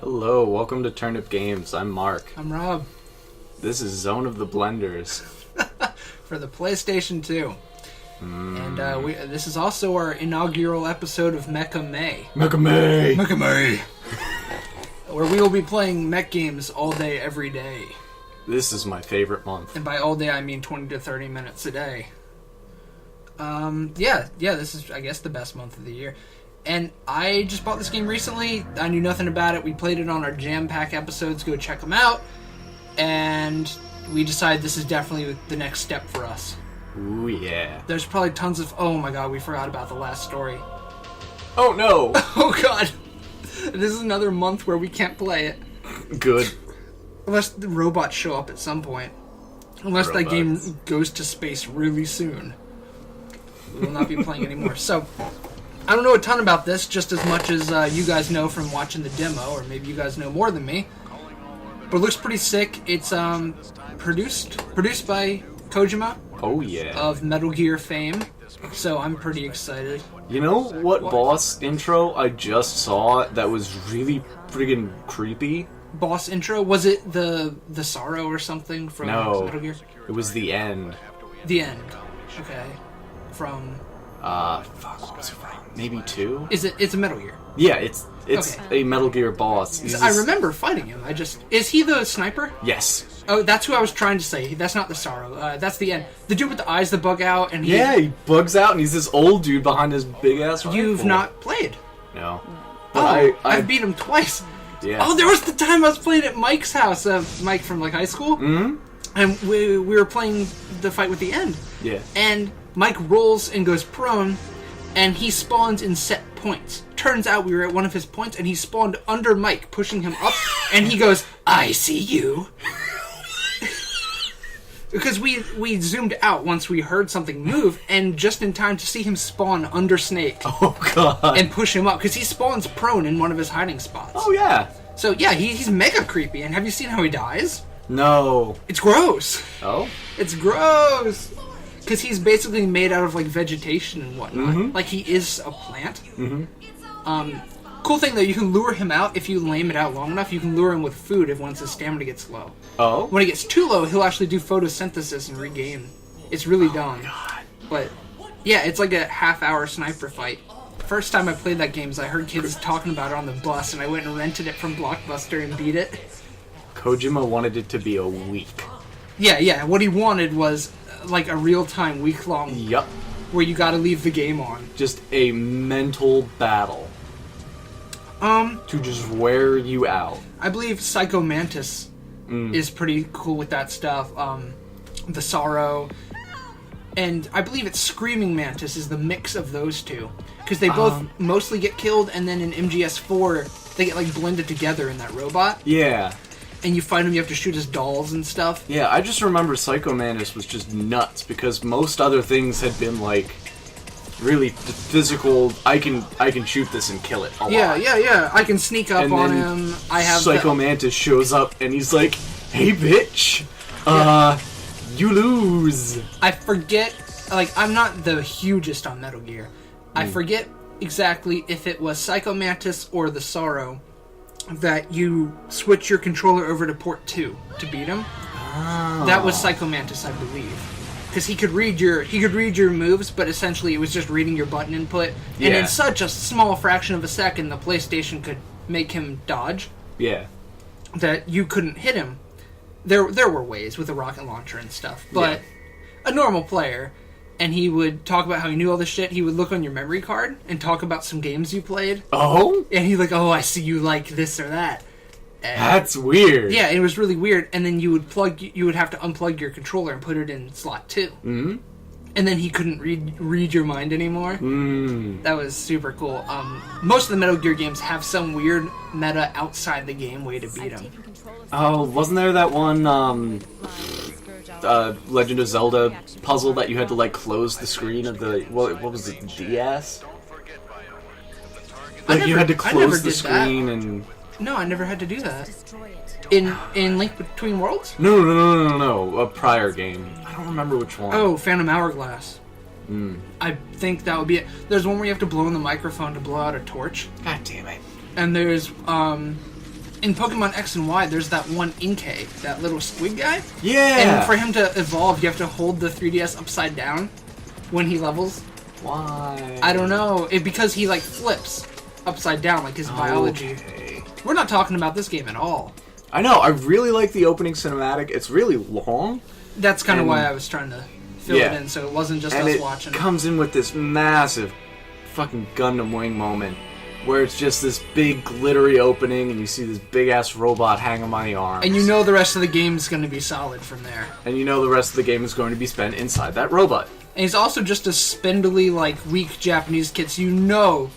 Hello, welcome to TurnipGames. I'm Mark. I'm Rob. This is Zone of the Blenders. For the PlayStation 2. And this is also our inaugural episode of Mecha May. Mecha May! Mecha May! Where we will be playing mech games all day, every day. This is my favorite month. And by all day, I mean 20 to 30 minutes a day. Yeah, this is, I guess, the best month of the year. And I just bought this game recently. I knew nothing about it. We played it on our Jam Pack episodes. Go check them out. And we decided this is definitely the next step for us. Ooh, yeah. There's probably tons of... Oh my god, we forgot about the last story. Oh, no! Oh god. This is another month where we can't play it. Good. Unless the robots show up at some point. Unless that game goes to space really soon. We will not be playing anymore. So... I don't know a ton about this, just as much as you guys know from watching the demo, or maybe you guys know more than me. But it looks pretty sick. It's produced by Kojima. Oh, yeah. Of Metal Gear fame. So I'm pretty excited. You know what boss intro I just saw that was really friggin' creepy? Boss intro? Was it the Sorrow or something from Metal Gear? It was the end. The end. Okay. From... what was it from? Maybe 2? It's a Metal Gear. Yeah, it's okay. a Metal Gear boss. I remember fighting him. Is he the sniper? Yes. Oh, that's who I was trying to say. That's not the Sorrow. That's the end. The dude with the eyes that bug out and he bugs out and he's this old dude behind his big ass rifle. You've not played? No. But I've beat him twice. Yeah. Oh, there was the time I was playing at Mike's house. Mike from high school. Mm-hmm. And we were playing the fight with the end. Yeah. And Mike rolls and goes prone, and he spawns in set points. Turns out we were at one of his points, and he spawned under Mike, pushing him up, and he goes, "I see you." Because we zoomed out once we heard something move, and just in time to see him spawn under Snake. Oh, God. And push him up, because he spawns prone in one of his hiding spots. Oh, yeah. So, yeah, he's mega creepy, and have you seen how he dies? No. It's gross. Oh? It's gross. Because he's basically made out of, like, vegetation and whatnot. Mm-hmm. Like, he is a plant. Mm-hmm. Cool thing, though, you can lure him out if you lame it out long enough. You can lure him with food once his stamina gets low. Oh? When it gets too low, he'll actually do photosynthesis and regain. It's really dumb. God. But, yeah, it's like a half-hour sniper fight. First time I played that game is I heard kids talking about it on the bus, and I went and rented it from Blockbuster and beat it. Kojima wanted it to be a week. Yeah, what he wanted was... like a real-time, week-long... Yup. Where you gotta leave the game on. Just a mental battle. To just wear you out. I believe Psycho Mantis is pretty cool with that stuff. The Sorrow. And I believe it's Screaming Mantis is the mix of those two. Because they both mostly get killed, and then in MGS4, they get, like, blended together in that robot. Yeah. And you find them, you have to shoot his dolls and stuff. Yeah, I just remember Psycho Mantis was just nuts, because most other things had been, like, really physical, I can shoot this and kill it a lot. Yeah. I can sneak up and on him. I have Psycho Mantis shows up, and he's like, "Hey, bitch! You lose!" I forget, like, I'm not the hugest on Metal Gear. I forget exactly if it was Psycho Mantis or the Sorrow that you switch your controller over to port 2 to beat him. Oh. That was Psycho Mantis, I believe. Because he could read your moves, but essentially it was just reading your button input. And in such a small fraction of a second, the PlayStation could make him dodge. Yeah. That you couldn't hit him. There were ways with a rocket launcher and stuff, but a normal player, and he would talk about how he knew all this shit, he would look on your memory card and talk about some games you played. Oh? And he'd like, "Oh, I see you like this or that." And that's weird. Yeah, it was really weird. And then you would have to unplug your controller and put it in slot 2. Mm-hmm. And then he couldn't read your mind anymore. Mm. That was super cool. Most of the Metal Gear games have some weird meta outside the game way to beat him. Oh, wasn't there that one Legend of Zelda puzzle that you had to, like, close the screen of the... what was it, DS? Like, you had to close the screen and... No, I never had to do that. In Link Between Worlds? No. A prior game. I don't remember which one. Oh, Phantom Hourglass. I think that would be it. There's one where you have to blow in the microphone to blow out a torch. God damn it. And there's in Pokemon X and Y, there's that one Inkay, that little squid guy. Yeah! And for him to evolve, you have to hold the 3DS upside down when he levels. Why? I don't know. Because he, like, flips upside down, like his biology. Okay. We're not talking about this game at all. I know, I really like the opening cinematic. It's really long. That's kind of why I was trying to fill it in, so it wasn't just us watching. And it comes in with this massive fucking Gundam Wing moment, where it's just this big glittery opening, and you see this big-ass robot hang on my arms. And you know the rest of the game's going to be solid from there. And you know the rest of the game is going to be spent inside that robot. And he's also just a spindly, like, weak Japanese kid, so you know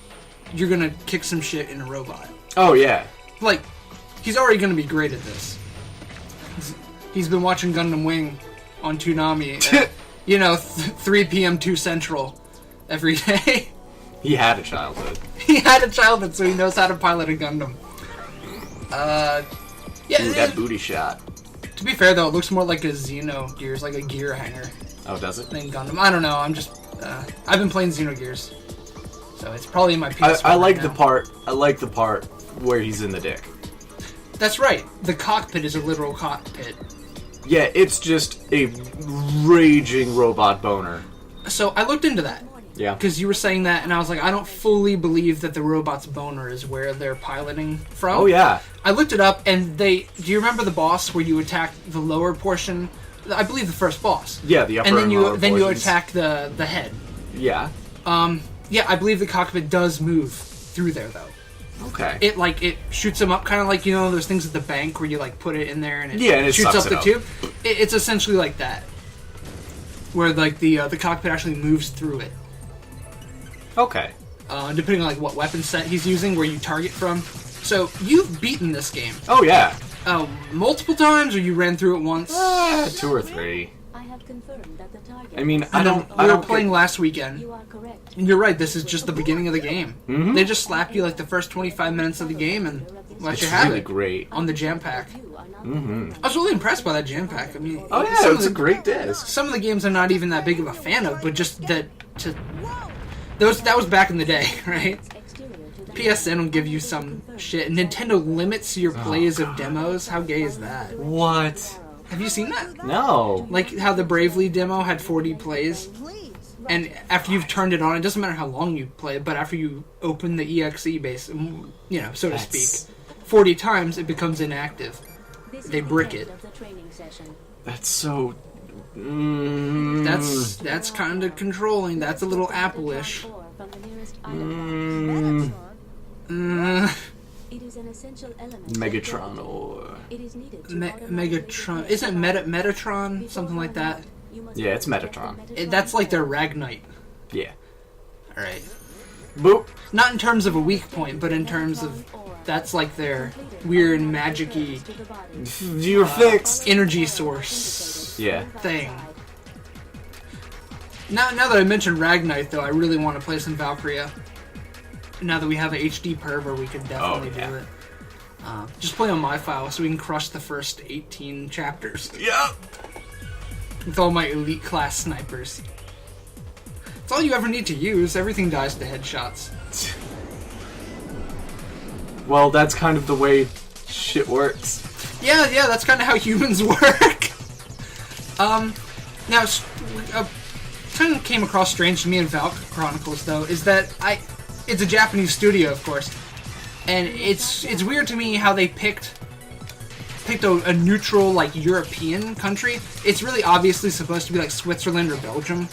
you're going to kick some shit in a robot. Oh, yeah. Like, he's already going to be great at this. He's been watching Gundam Wing on Toonami at, 3 p.m. 2 Central every day. He had a childhood. He had a childhood, so he knows how to pilot a Gundam. Ooh, that booty shot. To be fair, though, it looks more like a Xenogears, like a gear hanger. Oh, does it? Than Gundam. I don't know, I've been playing Xenogears. So it's probably in my PS4 I like right the part where he's in the dick. That's right. The cockpit is a literal cockpit. Yeah, it's just a raging robot boner. So I looked into that. Yeah. Because you were saying that, and I was like, I don't fully believe that the robot's boner is where they're piloting from. Oh, yeah. I looked it up, and do you remember the boss where you attack the lower portion? I believe the first boss. Yeah, the upper and lower then you portions. attack the head. Yeah. Yeah, I believe the cockpit does move through there, though. Okay. It shoots them up, kind of like, those things at the bank where you, like, put it in there and it shoots sucks up the it tube. It's essentially like that. Where, like, the cockpit actually moves through it. Okay. Depending on, like, what weapon set he's using, where you target from. So, you've beaten this game. Oh, yeah. Multiple times, or you ran through it once? 2 or 3. I have confirmed that the target. I mean, We were playing last weekend. You are correct. And you're right, this is just the beginning of the game. Mm-hmm. They just slapped you, like, the first 25 minutes of the game and let you It's have really it. great. On the jam pack. Mm-hmm. I was really impressed by that jam pack. I mean, Oh, yeah, some it's of a great disc. Some of the games I'm not even that big of a fan of, but just that was back in the day, right? PSN will give you some shit. Nintendo limits your plays of demos. How gay is that? What? Have you seen that? No. Like how the Bravely demo had 40 plays, and after you've turned it on, it doesn't matter how long you play it, but after you open the EXE base, so to speak, 40 times it becomes inactive. They brick it. That's so... That's kind of controlling. That's a little Apple-ish. It is an essential element. Megatron or... It is needed to Megatron. Isn't Metatron? Something like that. Yeah, it's Metatron. That's like their Ragnite. Yeah. Alright. Boop. Not in terms of a weak point, but in terms of... That's like their weird magic-y You're fixed. energy source Yeah. thing. Now that I mentioned Ragnite, though, I really want to play some Valkyria. Now that we have an HD perver, we can definitely do it. Just play on my file so we can crush the first 18 chapters. Yep. With all my elite class snipers. It's all you ever need to use. Everything dies to headshots. Well, that's kind of the way shit works. Yeah, that's kind of how humans work. Now, kind of came across strange to me in Valk Chronicles, though, is that it's a Japanese studio, of course, and it's weird to me how they picked a neutral, like, European country. It's really obviously supposed to be like Switzerland or Belgium,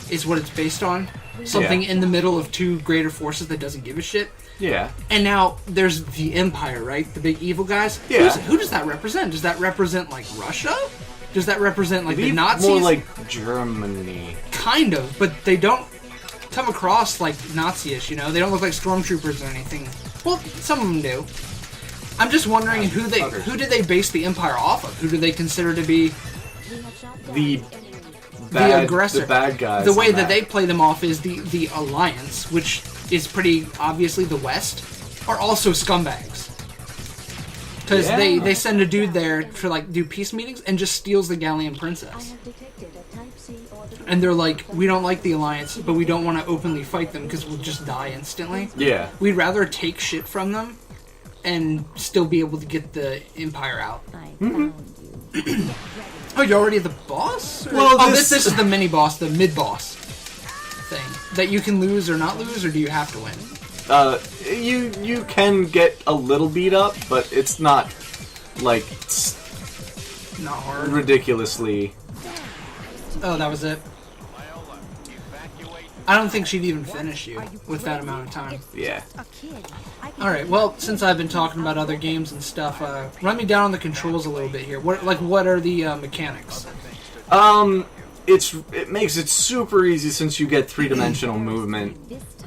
is what it's based on. Something in the middle of two greater forces that doesn't give a shit. Yeah. And now there's the Empire, right? The big evil guys. Yeah. Who does that represent? Does that represent, like, Russia? Does that represent, like, the Nazis? More like Germany. Kind of, but they don't come across like Nazi-ish, They don't look like stormtroopers or anything. Well, some of them do. I'm just wondering who did they base the Empire off of? Who do they consider to be The aggressor? The bad guys. The way that they play them off is the Alliance, which is pretty obviously the West, are also scumbags. Because they send a dude there to, like, do peace meetings and just steals the Galleon Princess. And they're like, we don't like the Alliance, but we don't want to openly fight them because we'll just die instantly. Yeah. We'd rather take shit from them and still be able to get the Empire out. I found you. Oh, you're already the boss? Well, oh, this- this is the mini boss, the mid boss thing that you can lose or not lose, or do you have to win? You can get a little beat up, but it's not like Not hard. ridiculously. Oh, that was it. I don't think she'd even finish you with that amount of time. Yeah. A kid. I can All right. Well, since I've been talking about other games and stuff, run me down on the controls a little bit here. What are the mechanics? It makes it super easy since you get 3-dimensional movement.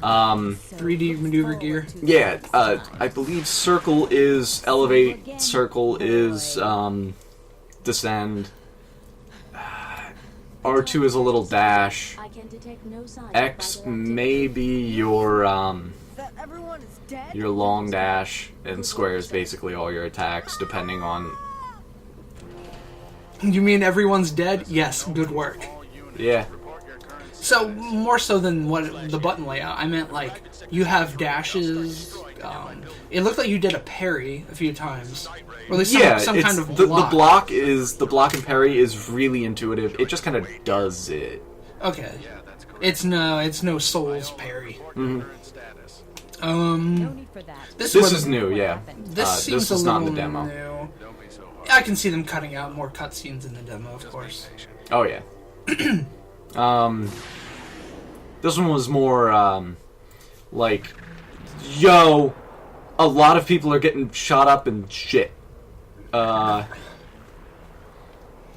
3D maneuver gear. Yeah, I believe circle is elevate, circle is descend. R2 is a little dash. I can detect no signs of X radioactivity. may be your That everyone is dead? long dash, and square is basically all your attacks, depending on. You mean everyone's dead? Yes. Good work. Yeah. So more so than what the button layout, I meant like you have dashes. It looked like you did a parry a few times, or at least some it's kind of the block. the block and parry is really intuitive. It just kind of does it. Okay, it's no Souls parry. no need for that. This Is new, yeah. This seems this is a not little in the demo. new. I can see them cutting out more cutscenes in the demo, of course. Oh yeah. This one was more like, yo, a lot of people are getting shot up and shit.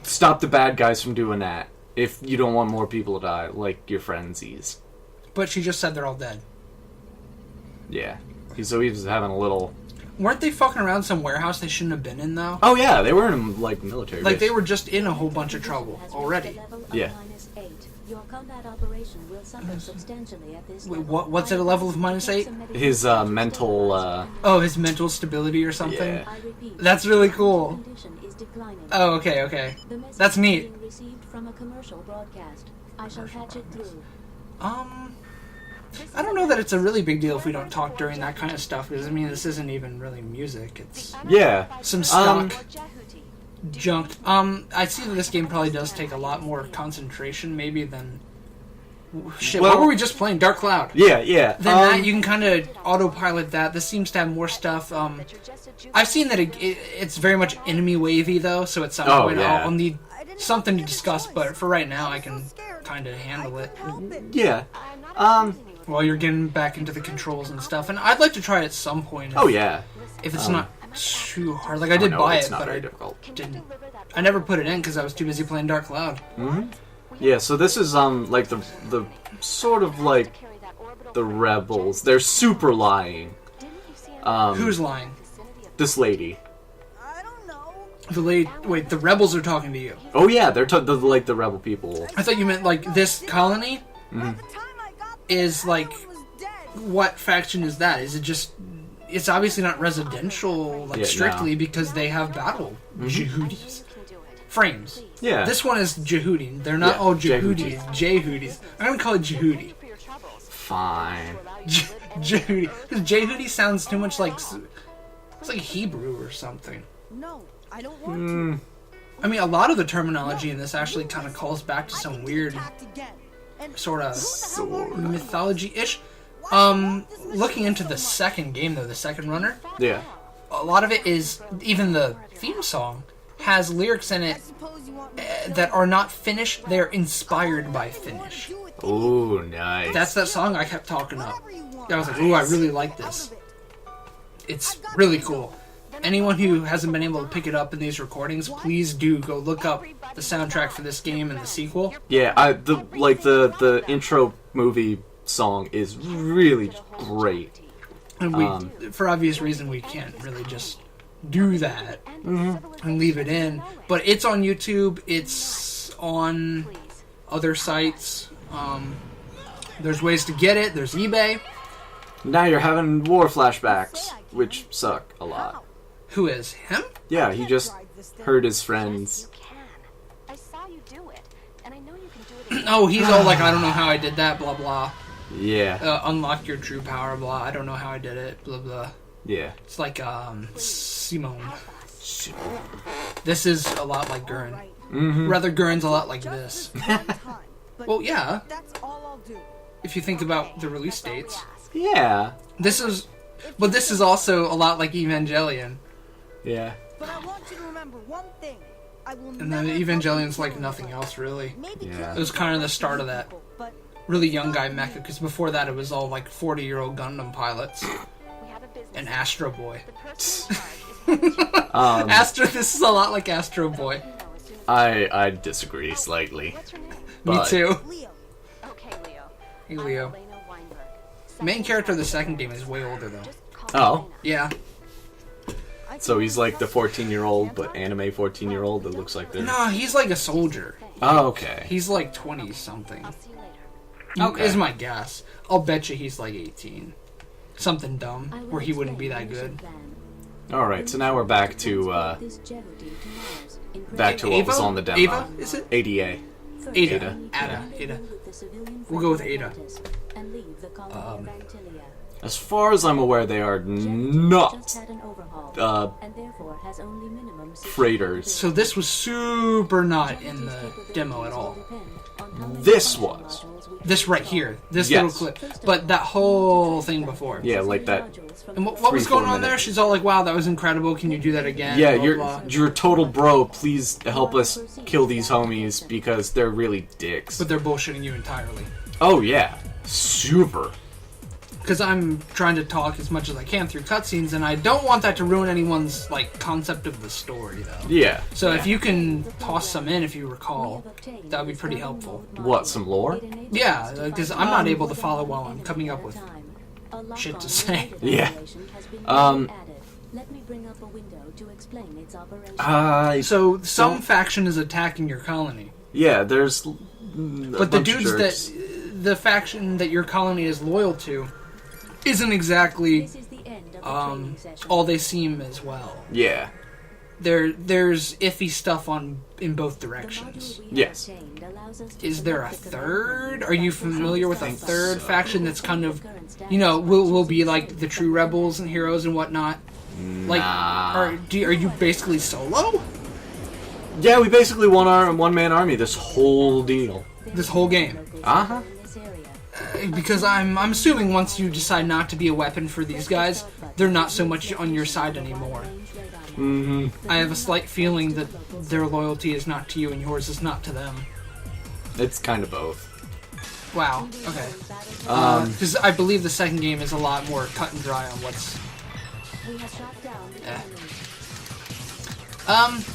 Stop the bad guys from doing that. If you don't want more people to die, like your frenzies. But she just said they're all dead. Yeah. So he was having a little. Weren't they fucking around some warehouse they shouldn't have been in though? Oh yeah, they were in like military. Like they base. were just in a whole bunch of trouble Has reached already. a level of Yeah. -8. Your combat operation will suffer substantially at this Wait, level. what's at a level of -8? His mental. Oh, his mental stability or something. Yeah. I repeat, That's really cool. condition is declining. Oh, okay. The message That's is neat. being received from a commercial broadcast. I shall patch it through. I don't know that it's a really big deal if we don't talk during that kind of stuff, because I mean, this isn't even really music. It's Yeah. some stock junk. I see that this game probably does take a lot more concentration, maybe than. Shit, Well- what were we just playing? Dark Cloud. Yeah. Then that you can kind of autopilot that. This seems to have more stuff. I've seen that it's very much enemy wavy though, so at some point yeah. I'll need something to discuss. But for right now, I can kind of handle it Yeah. while you're getting back into the controls and stuff. And I'd like to try it at some point. Oh yeah. If it's not too hard, like I did no, buy it's it, not but very I difficult. didn't. I never put it in because I was too busy playing Dark Cloud. Yeah, so this is like the sort of like the rebels. They're super lying. Who's lying? This lady. I don't know. The lady. Wait, the rebels are talking to you. Oh yeah, they're like the rebel people. I thought you meant like this colony The time I got is like. was dead. What faction is that? Is it just? It's obviously not residential, like Yeah, strictly, no. because they have battle Jehudis. Frames. Yeah. This one is Jehudi. They're not Yeah, all Jehudi. Jehudis. Jehudis. I'm gonna call it Jehudi. Fine. Jehudi. Because Jehudi sounds too much like it's like Hebrew or something. No, I don't want to. I mean, a lot of the terminology in this actually kind of calls back to some weird Attacked again. And sort of Sort mythology-ish. Looking into the second game though, the second runner, Yeah. a lot of it is, even the theme song has lyrics in it suppose you want me that are not Finnish, they're inspired by Finnish. to do it. Ooh, nice. That's that song I kept talking up. Whatever you want. I was like, ooh, I really like this. It's really cool. Anyone who hasn't been able to pick it up in these recordings, please do go look up the soundtrack for this game and the sequel. Yeah, the intro movie song is really great. And we, for obvious reason, we can't really just do that and leave it in. But it's on YouTube. It's on other sites. There's ways to get it. There's eBay. Now you're having war flashbacks, which suck a lot. Who is him? Yeah, he just heard his friends. You can. I saw you do it, and I know you can do it. Oh, he's all like, I don't know how I did that. Blah blah. Yeah. Unlock your true power. Blah. I don't know how I did it. Blah blah. Yeah. It's like Simone. This is a lot like Gurren. Right. Mm-hmm. Rather, Gurren's a lot like this. One time, but Well, yeah. that's all I'll do. If you think about the release dates, Yeah. this is also a lot like Evangelion. Yeah. But I want you to remember one thing. I will And never then Evangelion's fucking like kill nothing anyone. else really. Maybe Yeah. kill It was kind of the start of that people, but really young guy mecha, because before that it was all like 40-year-old Gundam pilots We have a business. and Astro Boy. The person in charge is one This is a lot like Astro Boy. you know as soon as I disagree slightly. What's your name? Me But- too. Leo. Okay, Leo. Hey, I'm Leo. Elena Weinberg. Main character of the second game is way older though. Just call Oh. me Elena. Yeah. I So can he's like the trust you. 14-year-old, but anime 14-year-old that looks like they're... No, he's like a soldier. Oh, okay. He's like 20 something. I'll see you later. Okay. Is my guess. I'll bet you he's like 18. Something dumb, I will where he wouldn't be explain that the mission good. plan. Alright, so now we're back to, This Jeopardy to Mars in back to what was Ava? on the demo. Ava, is it? ADA. First, Ada. we need to Ada. rendezvous Ada. with the civilian We'll go with freighter Ada. Atlantis and leave the colony of Antilia. As far as I'm aware, they are Jeopardy not just had an overhaul, uh, and therefore has only minimum security freighters. So this was super not in the demo at all. This was. This right here. This Yes. little clip. But that whole thing before. Yeah, like that. And what was 3-4 going on there? minutes. She's all like, wow, that was incredible. Can you do that again? Yeah, Blah, blah. you're a total bro. Please help us kill these homies because they're really dicks. But they're bullshitting you entirely. Oh yeah, super. Because I'm trying to talk as much as I can through cutscenes, and I don't want that to ruin anyone's like concept of the story, though. Yeah. So if you can toss some in, if you recall, that would be pretty helpful. What, some lore? Yeah, because I'm not able to follow while I'm coming up with shit to say. Yeah. Let me bring up a window to explain its operation. So some Don't- faction is attacking your colony, Yeah, there's. but the dudes that the faction that your colony is loyal to isn't exactly This is the end of the training session. all they seem as well. Yeah. There's iffy stuff in both The directions. module we have Yes. obtained allows us to Is there a select the third? development Are you that familiar with a provides third so. faction that's kind of, current status you know, will be functions like the true rebels and heroes and whatnot? Like, are you basically solo Yeah, we basically one-man army this whole deal. this whole game? Uh-huh. in this area. Because I'm assuming once you decide not to be a weapon for these guys, they're not so much on your side anymore. Mm-hmm. I have a slight feeling that their loyalty is not to you and yours is not to them. It's kind of both. Wow. Okay. Because I believe the second game is a lot more cut and dry on what's. We have shot down the Eh. enemy.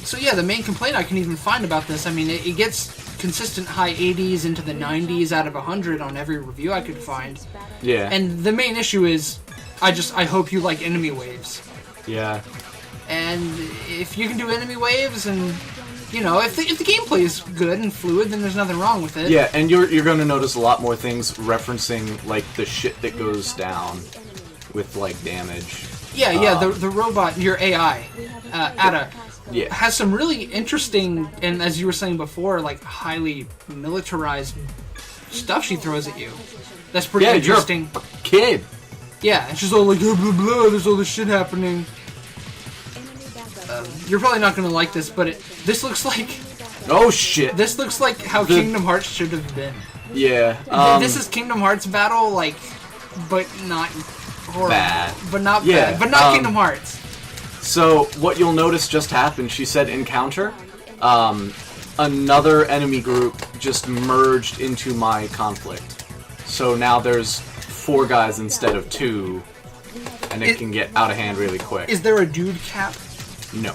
So yeah, the main complaint I can even find about this, I mean, it gets consistent high 80s into the 90s out of 100 on every review I could find. Yeah. And the main issue is, I hope you like enemy waves. Yeah. And if you can do enemy waves, and you know, if the gameplay is good and fluid, then there's nothing wrong with it. Yeah, and you're going to notice a lot more things referencing like the shit that goes down with like damage. Yeah. The robot, your AI, Ada, Yeah. has some really interesting, and as you were saying before, like highly militarized stuff she throws at you. That's pretty Yeah, interesting. you're a kid. Yeah, and she's all like, blah, blah, blah, there's all this shit happening. You're probably not gonna like this, but this looks like Oh shit. how The- Kingdom Hearts should have been. Yeah. This is Kingdom Hearts battle, like, but not horrible. Bad. But not Yeah, bad. But not Kingdom Hearts. So what you'll notice just happened, she said encounter. Another enemy group just merged into my conflict. So now there's 4 guys instead of 2, and it can get out of hand really quick. Is there a dude cap? No.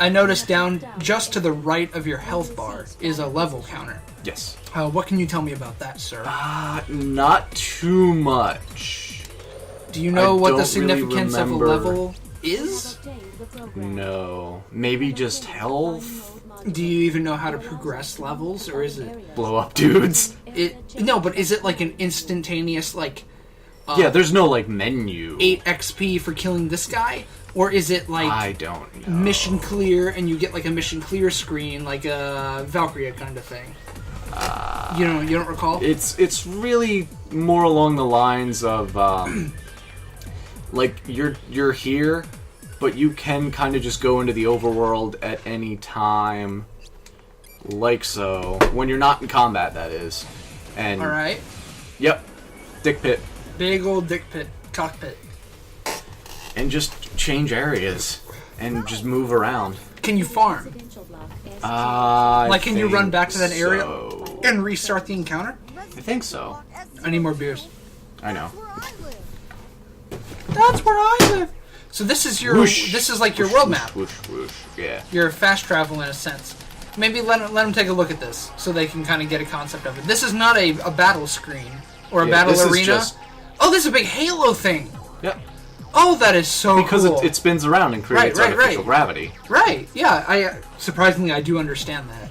I noticed down just to the right of your health bar is a level counter. Yes. What can you tell me about that, sir? Not too much. Do you know I what the don't significance really of a remember. level is? No. Maybe just health? Do you even know how to progress levels, or is it Blow up dudes? No, but is it like an instantaneous, like, Yeah, there's no like menu. 8 XP for killing this guy? Or is it like I don't know. mission clear and you get like a mission clear screen, like a Valkyria kind of thing? You don't recall? It's really more along the lines of Like, you're here, but you can kind of just go into the overworld at any time. Like so. When you're not in combat, that is. And Alright. Yep. Dick pit. Big old dick pit. Cockpit. And just change areas. And just move around. Can you farm? Like, can you run back to that area and restart the encounter? I think so. I need more beers. I know. That's where I live. So this is your, Whoosh, this is like your whoosh, world whoosh, map. Whoosh, whoosh. Yeah. You're fast travel in a sense. Maybe let them take a look at this so they can kind of get a concept of it. This is not a battle screen or a battle this is arena. just- Oh, this is a big Halo thing. Yep. Oh, that is so Because cool. it spins around and creates Right, artificial gravity. Right, yeah. I surprisingly, I do understand that.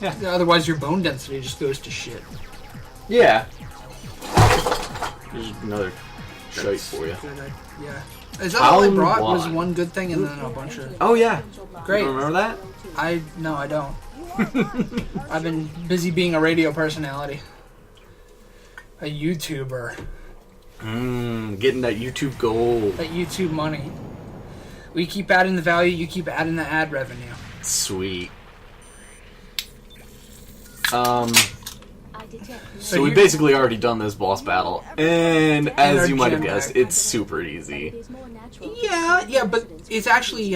Yeah. Otherwise, your bone density just goes to shit. Yeah. There's another shite for you. Yeah. Is that all I Round brought? Was one. one good thing and then a bunch of... Oh yeah. Great. You remember that? No, I don't. I've been busy being a radio personality. A YouTuber. Getting that YouTube gold. That YouTube money. We keep adding the value, you keep adding the ad revenue. Sweet. So So we've basically already done this boss battle, and as our you might have gym guessed, bag. it's super easy. Yeah, but it's actually,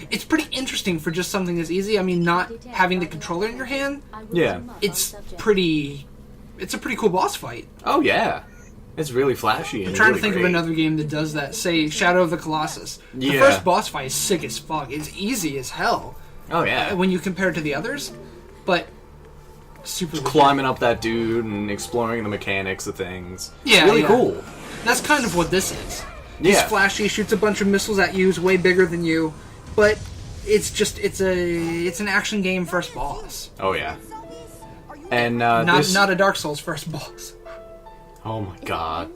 it's pretty interesting for just something as easy. I mean, not having the controller in your hand, Yeah. it's a pretty cool boss fight. Oh yeah. It's really flashy and I'm trying really to think great. of another game that does that. Say, Shadow of the Colossus. The Yeah. first boss fight is sick as fuck. It's easy as hell Oh yeah. when you compare it to the others, but super legit. Climbing up that dude and exploring the mechanics of things. Yeah, Really yeah. cool. That's kind of what this is. He's Yeah. flashy, shoots a bunch of missiles at you, is way bigger than you, but it's an action game first boss. Oh yeah. And Not a Dark Souls first boss. Oh my god.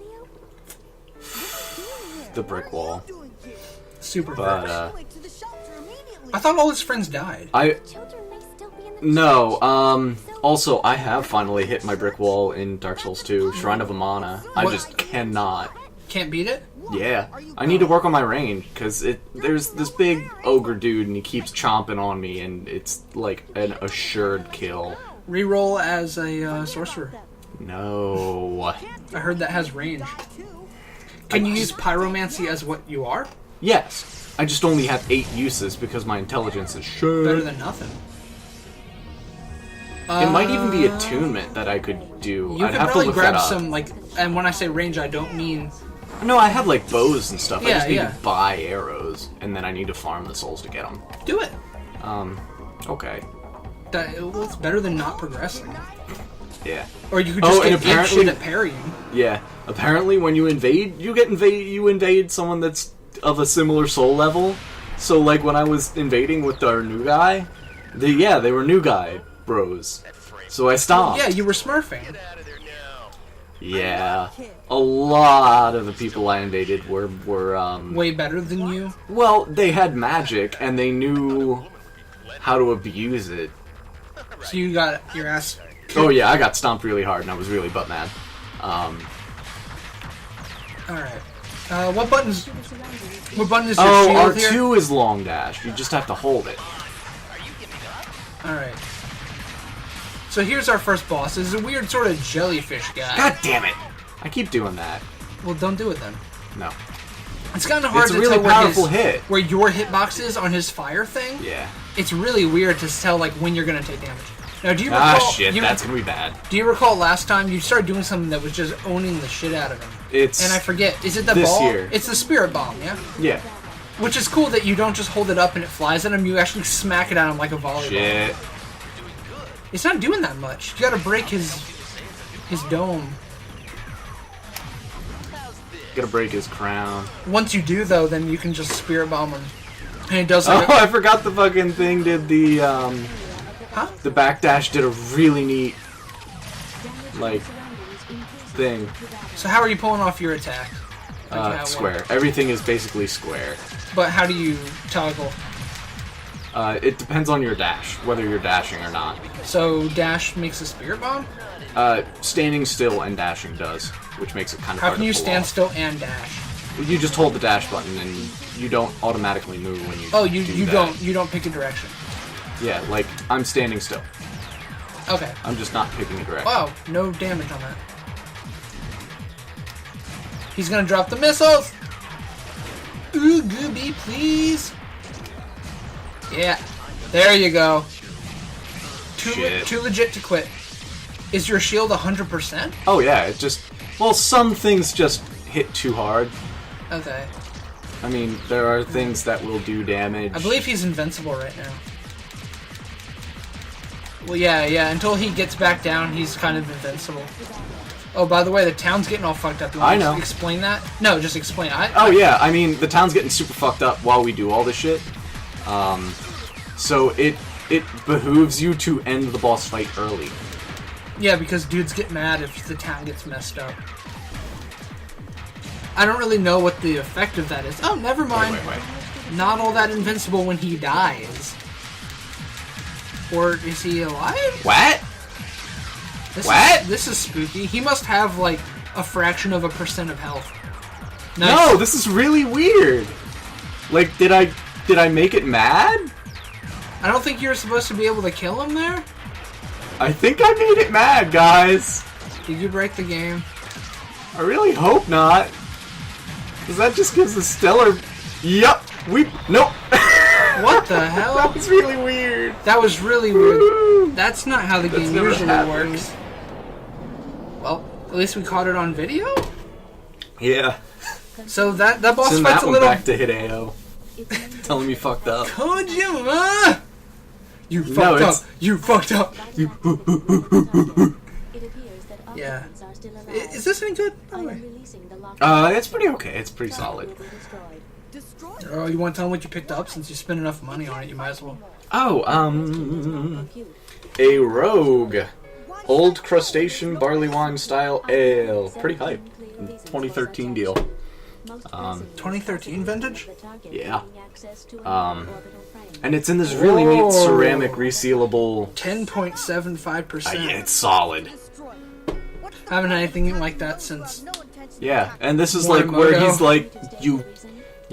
The brick wall. Super But fast. I thought all his friends died. No, also I have finally hit my brick wall in Dark Souls 2, Shrine of Amana. I What? just cannot. Can't beat it? Yeah. I need to work on my range, because there's this big ogre dude and he keeps chomping on me and it's like an assured kill. Reroll as a sorcerer. No. I heard that has range. Can you use pyromancy as what you are? Yes. I just only have 8 uses because my intelligence is shit. Better than nothing. It might even be attunement that I could do. You I'd could have to probably look grab that up. some, like, and when I say range, I don't mean... No, I have like bows and stuff. I Yeah, just need yeah. to buy arrows, and then I need to farm the souls to get them. Do it. Okay. Well, it's better than not progressing. Yeah. Or you could just and get ape apparently- shit at parrying. Yeah. Apparently, when you invade, you invade someone that's of a similar soul level. So, like when I was invading with our new guy, they were new guy bros. So I stopped. Yeah, you were smurfing. Yeah. A lot of the people I invaded were Way better than you. well, they had magic and they knew how to abuse it. So you got your ass... Oh yeah, I got stomped really hard and I was really butt mad. Alright. What button is your Oh, shield here? R2 is long dash. You just have to hold it. Alright. So here's our first boss. This is a weird sort of jellyfish guy. God damn it! I keep doing that. Well, don't do it then. No. It's kind of hard It's a to really tell powerful hit. where your hitbox is on his fire thing. Yeah. It's really weird to tell like when you're gonna take damage. Now, do you recall? Shit, that's gonna be bad. Do you recall last time you started doing something that was just owning the shit out of him? It's And I forget. Is it the this ball? year. It's the spirit bomb, yeah. Yeah. Which is cool that you don't just hold it up and it flies at him. You actually smack it at him like a volleyball. Shit. It's not doing that much. You gotta break his dome. Gotta break his crown. Once you do, though, then you can just spirit bomb him, and it does Oh, like I forgot the fucking thing did the the backdash did a really neat like thing. So how are you pulling off your attack? Like, how it Square. works? Everything is basically square. But how do you toggle? It depends on your dash, whether you're dashing or not. So dash makes a spirit bomb? Standing still and dashing does, which makes it kind of How hard can to you pull stand off. still and dash? You just hold the dash button and you don't automatically move when you Oh, you that. don't pick a direction. Yeah, like, I'm standing still. Okay. I'm just not picking a direction. Wow, no damage on that. He's gonna drop the missiles! Ooh, Gooby, please! Yeah, there you go. Shit. Too legit to quit. Is your shield 100%? Oh yeah, it just... Well, some things just hit too hard. Okay. I mean, there are things that will do damage. I believe he's invincible right now. Well, yeah, until he gets back down, he's kind of invincible. Oh, by the way, the town's getting all fucked up. You want I know. to explain that? No, just explain. Oh yeah, I mean, the town's getting super fucked up while we do all this shit. So it behooves you to end the boss fight early. Yeah, because dudes get mad if the town gets messed up. I don't really know what the effect of that is. Oh, never mind. Wait. Not all that invincible when he dies. Or is he alive? What? What? This is spooky. He must have, like, a fraction of a % of health. Nice. No, this is really weird. Like, did I make it mad? I don't think you're supposed to be able to kill him there. I think I made it mad, guys. Did you break the game? I really hope not. Because that just gives a stellar... Yup. Nope. What the hell? That was really weird. That was really weird. That's not how the game never usually happened. works. Well, at least we caught it on video. Yeah. So that boss Send fight's that a one little... back to Hideo. Telling me fucked up. Kojima! You No, fucked it's- up. You fucked up. It appears that Yeah. occupants are still alive. Is this any good? I By the am way. releasing the lock. It's pretty okay. It's pretty solid. Will be destroyed. Destroy Oh, you want to tell them what you picked up? Since you spent enough money on it, you might as well. Oh, Compute. a rogue. Old crustacean barley wine style ale. Pretty hype. 2013 deal. Most 2013 vintage? the target Yeah. gaining access to an orbital frame. And it's in this really neat Whoa. ceramic resealable... 10.75%. it's solid. destroy. What Haven't had anything like that since... no intention Yeah, and this is like where Morimoto. he's like, State you the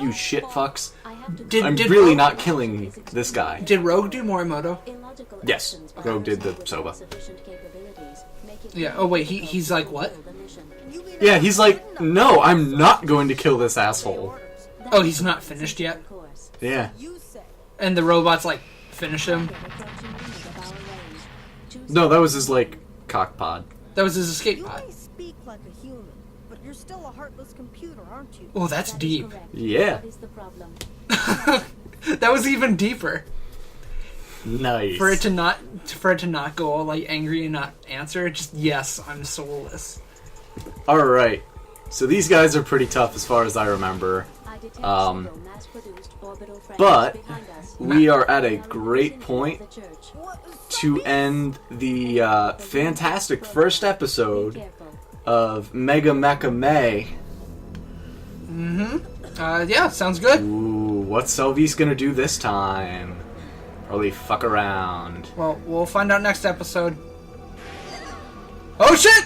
reason. shit fucks. I have to Did- I'm did really Rogue- not killing this guy. Did Rogue do Morimoto? illogical Yes, actions by Rogue did the persons with Soba. insufficient capabilities make it Yeah, oh wait, he's like what? the mission. You mean Yeah, he's like, no, I'm not going to kill this asshole. Oh, he's not finished yet? Of course. Yeah. you say? And the robots, like, finish him? Get approaching limit of our range. Choose No, that was his, like, cock pod. That was his escape You pod. may speak like a human, but you're still a heartless computer, aren't you? Oh, that's That is deep. correct. Yeah. What is the problem? That was even deeper. Nice. For it to not go all like angry and not answer, just yes, I'm soulless. Alright. So these guys are pretty tough as far as I remember. I detect Um, several mass-produced orbital frames but behind us. we are at a great point The church. to end the fantastic first Be episode careful. of Mecha May. Yeah, sounds good. Ooh, what's Selvi's gonna do this time? Probably fuck around. Well, we'll find out next episode. Oh shit!